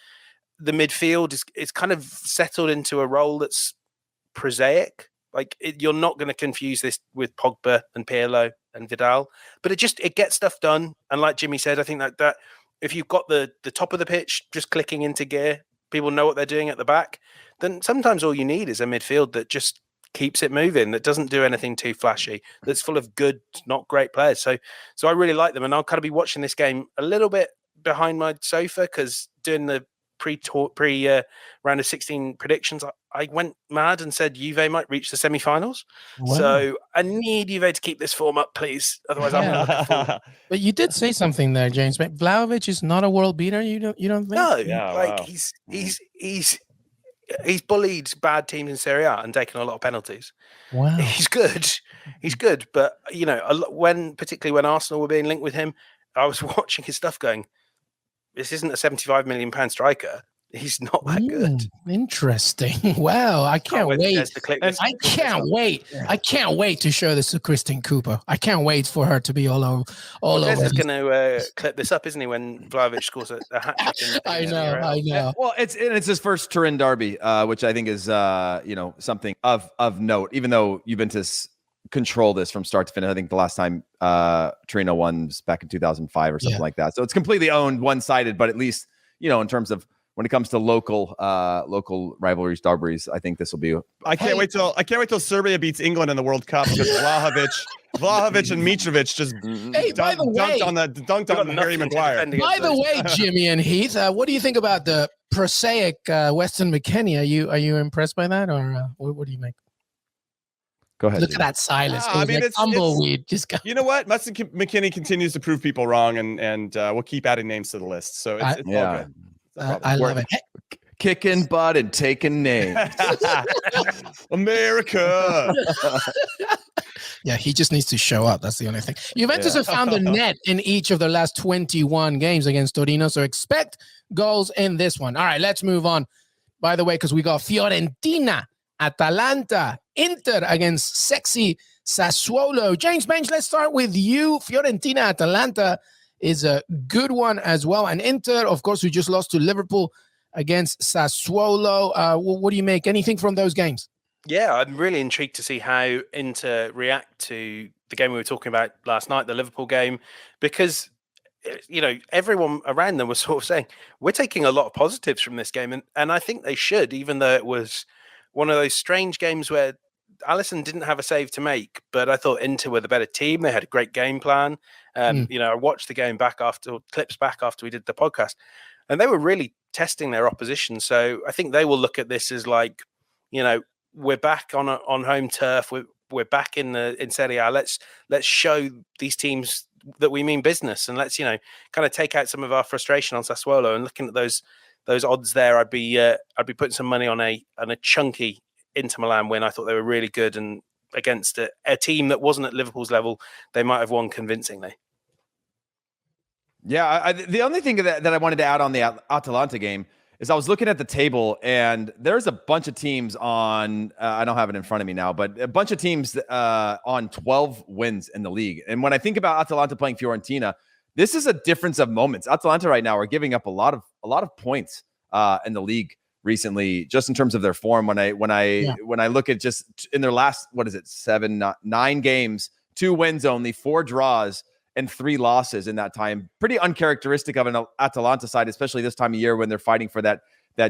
Speaker 3: The midfield is kind of settled into a role that's prosaic. You're not going to confuse this with Pogba and Pirlo and Vidal, but it gets stuff done. And like Jimmy said, I think that if you've got the top of the pitch just clicking into gear, people know what they're doing at the back, then sometimes all you need is a midfield that just keeps it moving, that doesn't do anything too flashy, that's full of good, not great players. So I really like them, and I'll kind of be watching this game a little bit behind my sofa, because doing the pre round of 16 predictions, I went mad and said Juve might reach the semi-finals. Wow. So I need Juve to keep this form up, please. Otherwise, I'm looking forward.
Speaker 1: But you did say something there, James. Vlahovic is not a world beater. You don't think?
Speaker 3: No, wow. He's bullied bad teams in Serie A and taken a lot of penalties.
Speaker 1: Wow,
Speaker 3: he's good. But particularly when Arsenal were being linked with him, I was watching his stuff going, this isn't a £75 million striker. He's not that good.
Speaker 1: Interesting. Wow, I can't wait.
Speaker 3: I
Speaker 1: can't wait to show this to Kristen Cooper. I can't wait for her to be all over.
Speaker 3: Des is going to clip this up, isn't he? When Vlahovic scores a hat trick.
Speaker 1: I know.
Speaker 4: Well, it's his first Turin derby, which I think is something of note. Even though Juventus control this from start to finish, I think the last time Torino won was back in 2005 or something like that. So it's completely owned, one-sided. But at least in terms of when it comes to local rivalries, derbies, I think this will be.
Speaker 2: I can't wait till Serbia beats England in the World Cup because Vlahovic and Mitrovic just dunked on Harry Maguire.
Speaker 1: By the way, Jimmy and Heath, what do you think about the prosaic Weston McKennie? Are you impressed by that, or what do you make?
Speaker 4: Go ahead.
Speaker 1: Look at that silence.
Speaker 2: It's
Speaker 1: tumbleweed.
Speaker 2: You know what? Weston McKennie continues to prove people wrong, and we'll keep adding names to the list. So it's all good.
Speaker 1: I love it.
Speaker 4: Kicking butt and taking names.
Speaker 2: America.
Speaker 1: Yeah, he just needs to show up. That's the only thing. Juventus have found the net in each of their last 21 games against Torino, so expect goals in this one. All right, let's move on. By the way, because we got Fiorentina, Atalanta, Inter against sexy Sassuolo. James Bench, let's start with you. Fiorentina, Atalanta is a good one as well. And Inter, of course, who just lost to Liverpool against Sassuolo. What do you make? Anything from those games?
Speaker 3: Yeah, I'm really intrigued to see how Inter react to the game we were talking about last night, the Liverpool game, because everyone around them was sort of saying, we're taking a lot of positives from this game. And I think they should, even though it was one of those strange games where Alisson didn't have a save to make, but I thought Inter were the better team. They had a great game plan. I watched the game clips back after we did the podcast, and they were really testing their opposition. So I think they will look at this as like, we're back on home turf. We're back in Serie A. Let's show these teams that we mean business, and let's kind of take out some of our frustration on Sassuolo. And looking at those odds there, I'd be putting some money on a chunky Inter Milan win. I thought they were really good, and against a team that wasn't at Liverpool's level, they might have won convincingly.
Speaker 4: Yeah, the only thing that I wanted to add on the Atalanta game is I was looking at the table, and there's a bunch of teams on, I don't have it in front of me now, but a bunch of teams on 12 wins in the league. And when I think about Atalanta playing Fiorentina, this is a difference of moments. Atalanta right now are giving up a lot of points in the league recently, just in terms of their form. When I look at just in their last, 9 games, 2 wins only, 4 draws, and 3 losses in that time. Pretty uncharacteristic of an Atalanta side, especially this time of year when they're fighting for that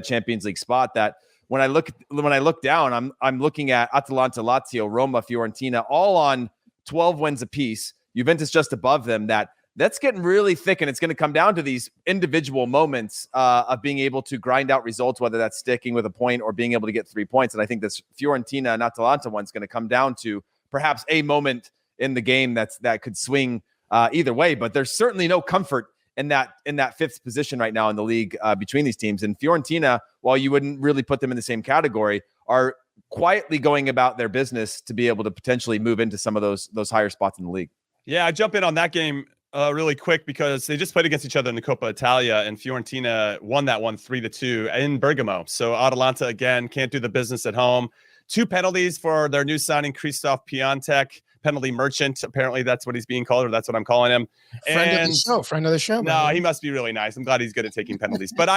Speaker 4: Champions League spot. That when I look down, I'm looking at Atalanta, Lazio, Roma, Fiorentina, all on 12 wins apiece. Juventus just above them. That's getting really thick, and it's going to come down to these individual moments of being able to grind out results, whether that's sticking with a point or being able to get 3 points. And I think this Fiorentina and Atalanta one's going to come down to perhaps a moment in the game that could swing either way. But there's certainly no comfort in that 5th position right now in the league between these teams. And Fiorentina, while you wouldn't really put them in the same category, are quietly going about their business to be able to potentially move into some of those higher spots in the league.
Speaker 2: Yeah, I jump in on that game really quick because they just played against each other in the Coppa Italia, and Fiorentina won that one 3-2 in Bergamo. So Atalanta, again, can't do the business at home. 2 penalties for their new signing, Krzysztof Piątek, penalty merchant. Apparently that's what he's being called, or that's what I'm calling him.
Speaker 1: Friend of the show.
Speaker 2: No, he must be really nice. I'm glad he's good at taking penalties. But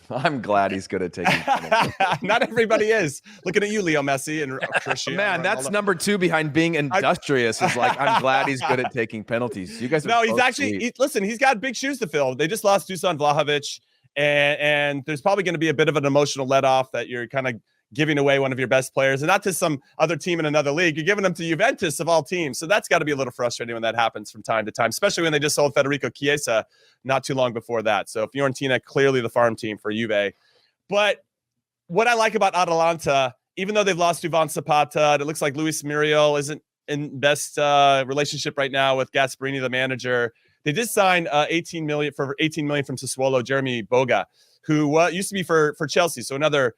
Speaker 4: I'm glad he's good at taking penalties.
Speaker 2: Not everybody is. Looking at you, Leo Messi and Cristiano.
Speaker 4: Man, that's number 2 behind being industrious. Is like, I'm glad he's good at taking penalties. You guys.
Speaker 2: No, he's actually. Listen, he's got big shoes to fill. They just lost Dusan Vlahovic, and there's probably going to be a bit of an emotional let off that you're kind of giving away one of your best players, and not to some other team in another league. You're giving them to Juventus of all teams. So that's got to be a little frustrating when that happens from time to time, especially when they just sold Federico Chiesa not too long before that. So Fiorentina, clearly the farm team for Juve. But what I like about Atalanta, even though they've lost Duvan Zapata, it looks like Luis Muriel isn't in best relationship right now with Gasperini, the manager. They did sign 18 million from Sassuolo, Jeremy Boga, who used to be for Chelsea. So another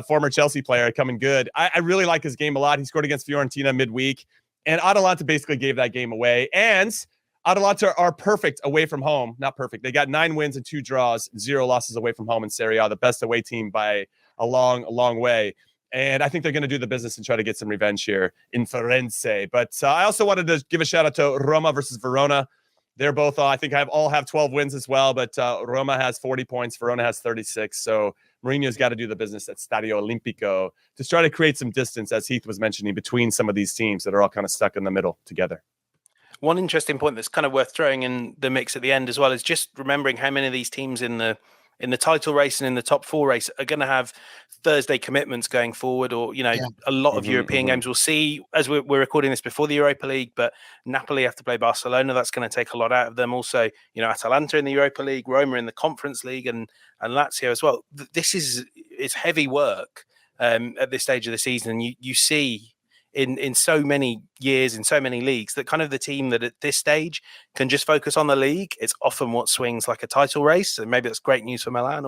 Speaker 2: former Chelsea player coming good. I really like his game a lot. He scored against Fiorentina midweek, and Atalanta basically gave that game away. And Atalanta are perfect away from home. Not perfect. They got 9 wins and 2 draws, 0 losses away from home in Serie A, the best away team by a long way. And I think they're going to do the business and try to get some revenge here in Firenze. But I also wanted to give a shout out to Roma versus Verona. They're both, I think, all have 12 wins as well. But Roma has 40 points. Verona has 36. So Mourinho's got to do the business at Stadio Olimpico to try to create some distance, as Heath was mentioning, between some of these teams that are all kind of stuck in the middle together.
Speaker 3: One interesting point that's kind of worth throwing in the mix at the end as well is just remembering how many of these teams in the title race and in the top 4 race are going to have Thursday commitments going forward, or a lot of European games. We'll see as we're recording this before the Europa League, but Napoli have to play Barcelona. That's going to take a lot out of them. Also, Atalanta in the Europa League, Roma in the Conference League, and Lazio as well. It's heavy work at this stage of the season. You see in so many years, in so many leagues, that kind of the team that at this stage can just focus on the league, it's often what swings like a title race. And maybe that's great news for Milan,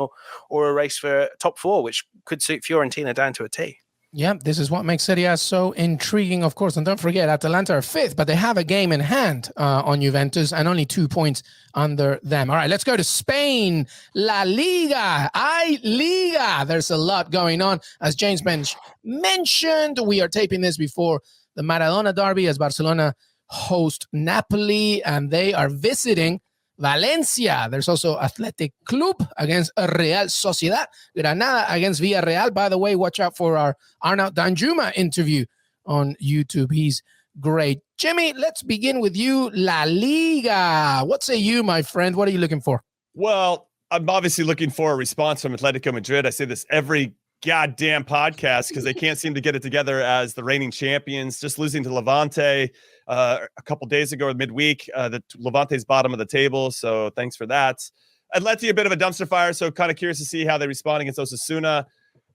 Speaker 3: or a race for top 4, which could suit Fiorentina down to a T.
Speaker 1: Yeah, this is what makes Serie A so intriguing, of course. And don't forget, Atalanta are 5th, but they have a game in hand on Juventus and only 2 points under them. All right, let's go to Spain. La Liga, I-Liga. There's a lot going on. As James Bench mentioned, we are taping this before the Maradona derby as Barcelona host Napoli, and they are visiting Valencia. There's also Athletic Club against Real Sociedad. Granada against Villarreal. By the way, watch out for our Arnaut Danjuma interview on YouTube. He's great. Jimmy, let's begin with you. La Liga. What say you, my friend? What are you looking for?
Speaker 2: Well, I'm obviously looking for a response from Atletico Madrid. I say this every goddamn podcast because they can't seem to get it together as the reigning champions, just losing to Levante a couple days ago, midweek. The Levante's bottom of the table, so thanks for that. Atleti, a bit of a dumpster fire, so kind of curious to see how they respond against Osasuna.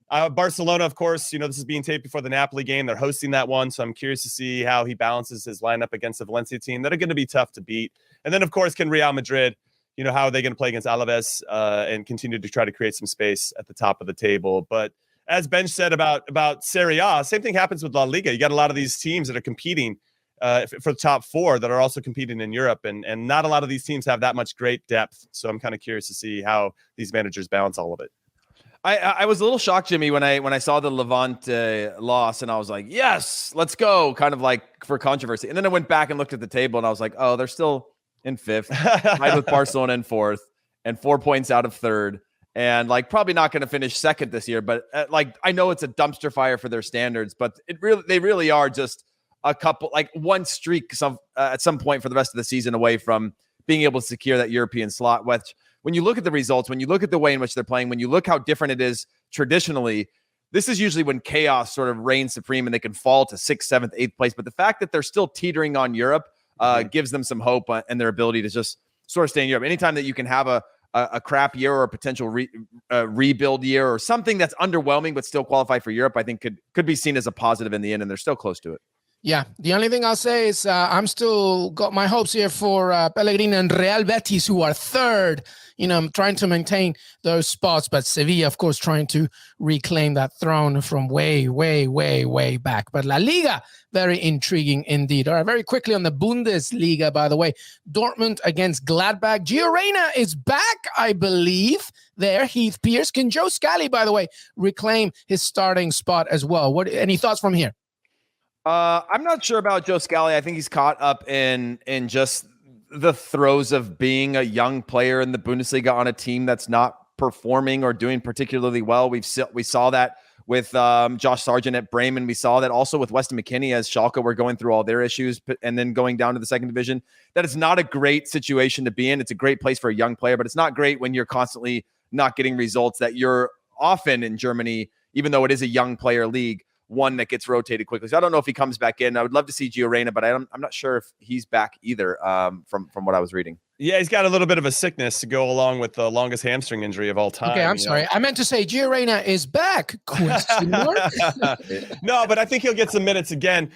Speaker 2: Barcelona, of course, this is being taped before the Napoli game. They're hosting that one, so I'm curious to see how he balances his lineup against the Valencia team that are going to be tough to beat. And then, of course, can Real Madrid, how are they going to play against Alaves and continue to try to create some space at the top of the table? But as Ben said about Serie A, same thing happens with La Liga. You got a lot of these teams that are competing for the top 4 that are also competing in Europe, and not a lot of these teams have that much great depth. So I'm kind of curious to see how these managers balance all of it.
Speaker 4: I was a little shocked, Jimmy, when I saw the Levante loss, and I was like, yes, let's go, kind of like for controversy. And then I went back and looked at the table, and I was like, oh, they're still in 5th, tied with Barcelona in 4th, and 4 points out of 3rd. And probably not going to finish 2nd this year, but I know it's a dumpster fire for their standards, but they really are just a couple, one streak at some point for the rest of the season away from being able to secure that European slot. Which, when you look at the results, when you look at the way in which they're playing, when you look how different it is traditionally, this is usually when chaos sort of reigns supreme and they can fall to 6th, 7th, 8th place. But the fact that they're still teetering on Europe gives them some hope and their ability to just sort of stay in Europe. Anytime that you can have a crap year or a potential rebuild year or something that's underwhelming but still qualify for Europe, I think could be seen as a positive in the end, and they're still close to it.
Speaker 1: Yeah, the only thing I'll say is I'm still got my hopes here for Pellegrini and Real Betis, who are 3rd. I'm trying to maintain those spots, but Sevilla, of course, trying to reclaim that throne from way, way, way, way back. But La Liga, very intriguing indeed. All right, very quickly on the Bundesliga, by the way, Dortmund against Gladbach. Gio Reyna is back, I believe, there. Heath Pierce. Can Joe Scally, by the way, reclaim his starting spot as well? Any thoughts from here?
Speaker 4: I'm not sure about Joe Scally. I think he's caught up in just the throes of being a young player in the Bundesliga on a team that's not performing or doing particularly well. We saw that with Josh Sargent at Bremen. We saw that also with Weston McKennie as Schalke were going through all their issues and then going down to the 2nd division. That is not a great situation to be in. It's a great place for a young player, but it's not great when you're constantly not getting results that you're often in Germany, even though it is a young player league, one that gets rotated quickly. So I don't know if he comes back in. I would love to see Gio Reyna, but I'm not sure if he's back either from what I was reading.
Speaker 2: Yeah, he's got a little bit of a sickness to go along with the longest hamstring injury of all time.
Speaker 1: Okay, I'm sorry. I meant to say Gio Reyna is back. Question mark?
Speaker 2: No, but I think he'll get some minutes again.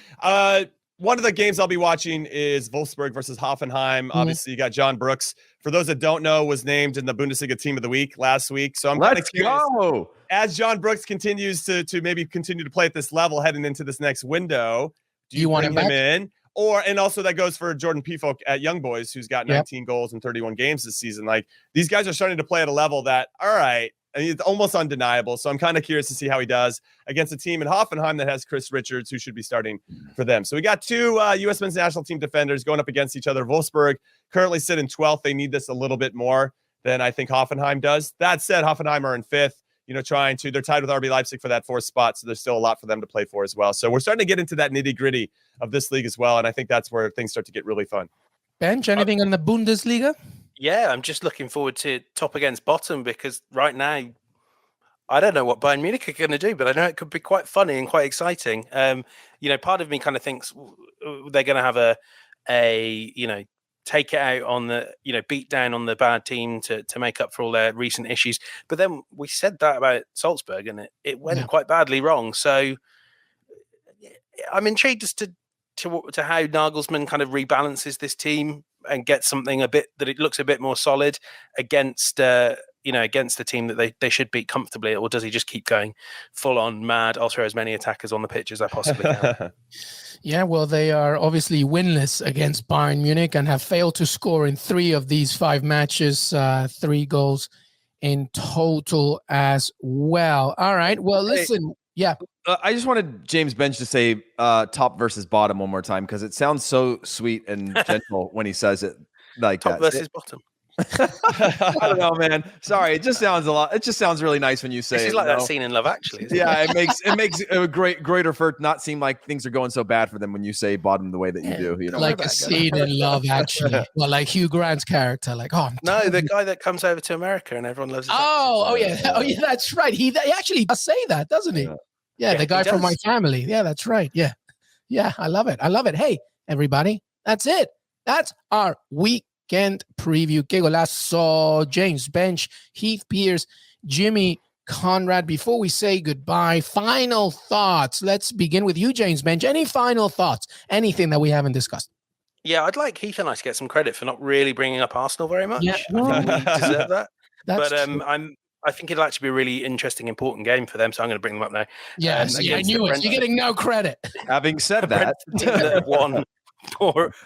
Speaker 2: One of the games I'll be watching is Wolfsburg versus Hoffenheim. Obviously, you got John Brooks. For those that don't know, was named in the Bundesliga Team of the Week last week. So I'm kind of curious.
Speaker 4: Go.
Speaker 2: As John Brooks continues to maybe continue to play at this level heading into this next window, do you want him in? And also that goes for Jordan Pifok at Young Boys, who's got 19 goals in 31 games this season. Like, these guys are starting to play at a level that, all right, I mean, it's almost undeniable. So I'm kind of curious to see how he does against a team in Hoffenheim that has Chris Richards, who should be starting for them. So we got two U.S. men's national team defenders going up against each other. Wolfsburg currently sit in 12th. They need this a little bit more than I think Hoffenheim does. That said, Hoffenheim are in 5th. They're tied with RB Leipzig for that 4th spot. So there's still a lot for them to play for as well. So we're starting to get into that nitty gritty of this league as well. And I think that's where things start to get really fun.
Speaker 1: Bench, anything on the Bundesliga?
Speaker 3: Yeah, I'm just looking forward to top against bottom, because right now, I don't know what Bayern Munich are going to do, but I know it could be quite funny and quite exciting. Part of me kind of thinks they're going to have a take it out on the, beat down on the bad team to make up for all their recent issues. But then we said that about Salzburg, and it went quite badly wrong. So I'm intrigued as to how Nagelsmann kind of rebalances this team and gets something that it looks a bit more solid against against a team that they should beat comfortably. Or does he just keep going full on mad? I'll throw as many attackers on the pitch as I possibly can.
Speaker 1: Yeah, well, they are obviously winless against Bayern Munich and have failed to score in 3 of these 5 matches, 3 goals in total as well. All right. Well, listen. Yeah.
Speaker 4: I just wanted James Bench to say top versus bottom one more time, because it sounds so sweet and gentle when he says it like
Speaker 3: top
Speaker 4: that.
Speaker 3: Versus bottom.
Speaker 4: I don't know, man. Sorry, it just sounds it just sounds really nice when you say it.
Speaker 3: This is like that scene in Love Actually. Isn't
Speaker 4: it makes a greater for not seem like things are going so bad for them when you say bottom the way that you do.
Speaker 1: Like a scene in Love Actually. Well, like Hugh Grant's character, like,
Speaker 3: no, the guy that comes over to America and everyone loves his
Speaker 1: accent. Oh yeah, that's right. He actually does say that, doesn't he? Yeah, the guy from My Family. Yeah, that's right. Yeah, I love it. Hey, everybody, that's it. That's our weekend preview. Qué Golazo, James Bench, Heath Pierce, Jimmy Conrad. Before we say goodbye, final thoughts. Let's begin with you, James Bench. Any final thoughts? Anything that we haven't discussed?
Speaker 3: Yeah, I'd like Heath and I to get some credit for not really bringing up Arsenal very much.
Speaker 1: Yeah.
Speaker 3: I think we deserve that.
Speaker 1: That's true.
Speaker 3: I think it'll actually be a really interesting, important game for them. So I'm going to bring them up now.
Speaker 1: Yes, I knew it. You're getting no credit.
Speaker 4: Having said that,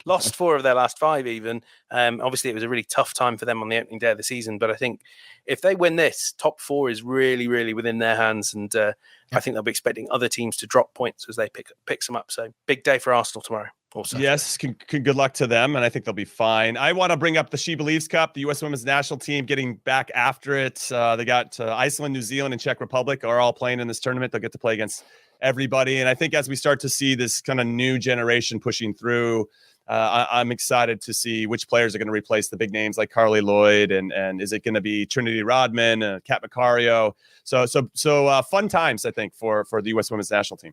Speaker 3: lost 4 of their last 5 even. Obviously, it was a really tough time for them on the opening day of the season. But I think if they win this, top 4 is really, really within their hands. And I think they'll be expecting other teams to drop points as they pick them up. So big day for Arsenal tomorrow. Also.
Speaker 2: Yes, good luck to them, and I think they'll be fine. I want to bring up the She Believes Cup, the U.S. women's national team getting back after it. They got Iceland, New Zealand, and Czech Republic are all playing in this tournament. They'll get to play against everybody, and I think as we start to see this kind of new generation pushing through, I'm excited to see which players are going to replace the big names like Carly Lloyd, and is it going to be Trinity Rodman, Kat Macario? So fun times, I think, for the U.S. women's national team.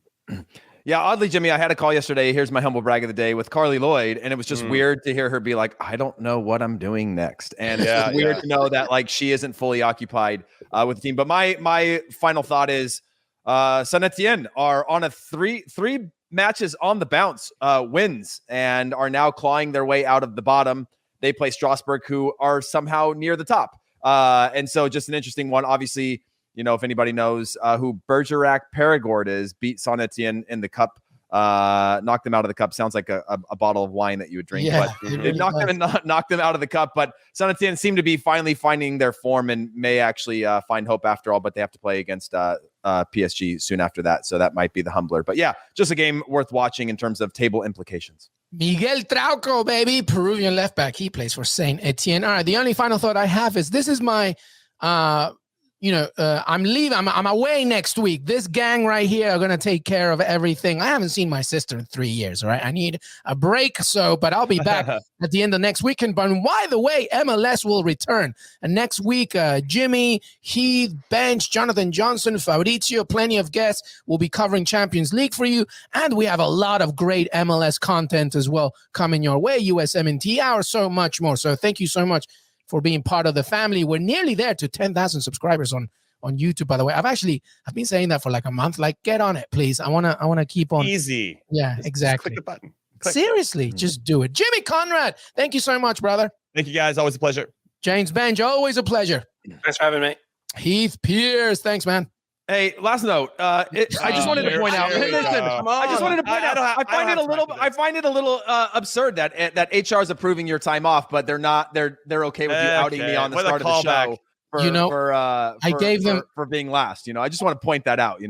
Speaker 4: Yeah, oddly, Jimmy, I had a call yesterday. Here's my humble brag of the day with Carly Lloyd, and it was just weird to hear her be like, "I don't know what I'm doing next," and it's weird to know that like she isn't fully occupied with the team. But my final thought is, Saint Etienne are on a three matches on the bounce wins and are now clawing their way out of the bottom. They play Strasbourg, who are somehow near the top, and so just an interesting one. Obviously, if anybody knows who Bergerac Perigord is, beat Saint Etienne in the cup, knocked them out of the cup. Sounds like a bottle of wine that you would drink, but it knocked them out of the cup. But Saint Etienne seem to be finally finding their form and may actually find hope after all, but they have to play against PSG soon after that. So that might be the humbler. But yeah, just a game worth watching in terms of table implications.
Speaker 1: Miguel Trauco, baby, Peruvian left back. He plays for Saint Etienne. All right, the only final thought I have is this is my I'm leaving. I'm away next week. This gang right here are going to take care of everything. I haven't seen my sister in 3 years, all right? I need a break, but I'll be back at the end of next weekend. But by the way, MLS will return. And next week, Jimmy, Heath, Bench, Jonathan Johnson, Fabrizio, plenty of guests will be covering Champions League for you. And we have a lot of great MLS content as well coming your way. USMNT Hour, so much more. So thank you so much for being part of the family. We're nearly there to 10,000 subscribers on YouTube, by the way. I've been saying that for like a month. Like, get on it, please. I want to keep on.
Speaker 2: Easy.
Speaker 1: Yeah, exactly.
Speaker 2: Just click the button.
Speaker 1: Seriously, just do it. Jimmy Conrad, thank you so much, brother.
Speaker 2: Thank you, guys. Always a pleasure.
Speaker 1: James Bench, always a pleasure.
Speaker 3: Thanks for having me.
Speaker 1: Heath Pierce, thanks, man.
Speaker 4: Hey, last note. I just wanted to point out. Listen, I just wanted to point out. I find it a little absurd that HR is approving your time off, but they're not. They're okay with you outing me on the start of the show. I
Speaker 1: gave them
Speaker 4: for being last. I just want to point that out.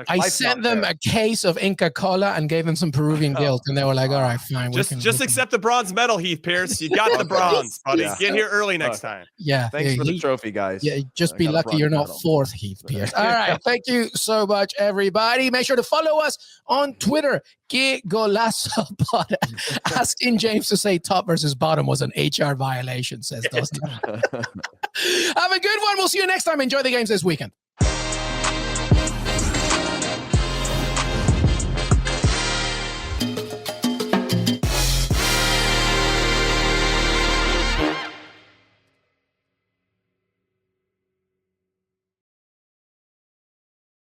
Speaker 1: I sent them a case of Inca Cola and gave them some Peruvian guilt, and they were like, "All right, fine."
Speaker 2: Just accept the bronze medal, Heath Pierce. You got the bronze, buddy. Yeah. Get here early next time.
Speaker 1: Yeah.
Speaker 4: Thanks for the trophy, guys.
Speaker 1: Yeah, just be lucky you're not fourth, Heath Pierce. All right, thank you so much, everybody. Make sure to follow us on Twitter. Qué Golazo Pod. Asking James to say top versus bottom was an HR violation, says Dustin. Have a good one. We'll see you next time. Enjoy the games this weekend.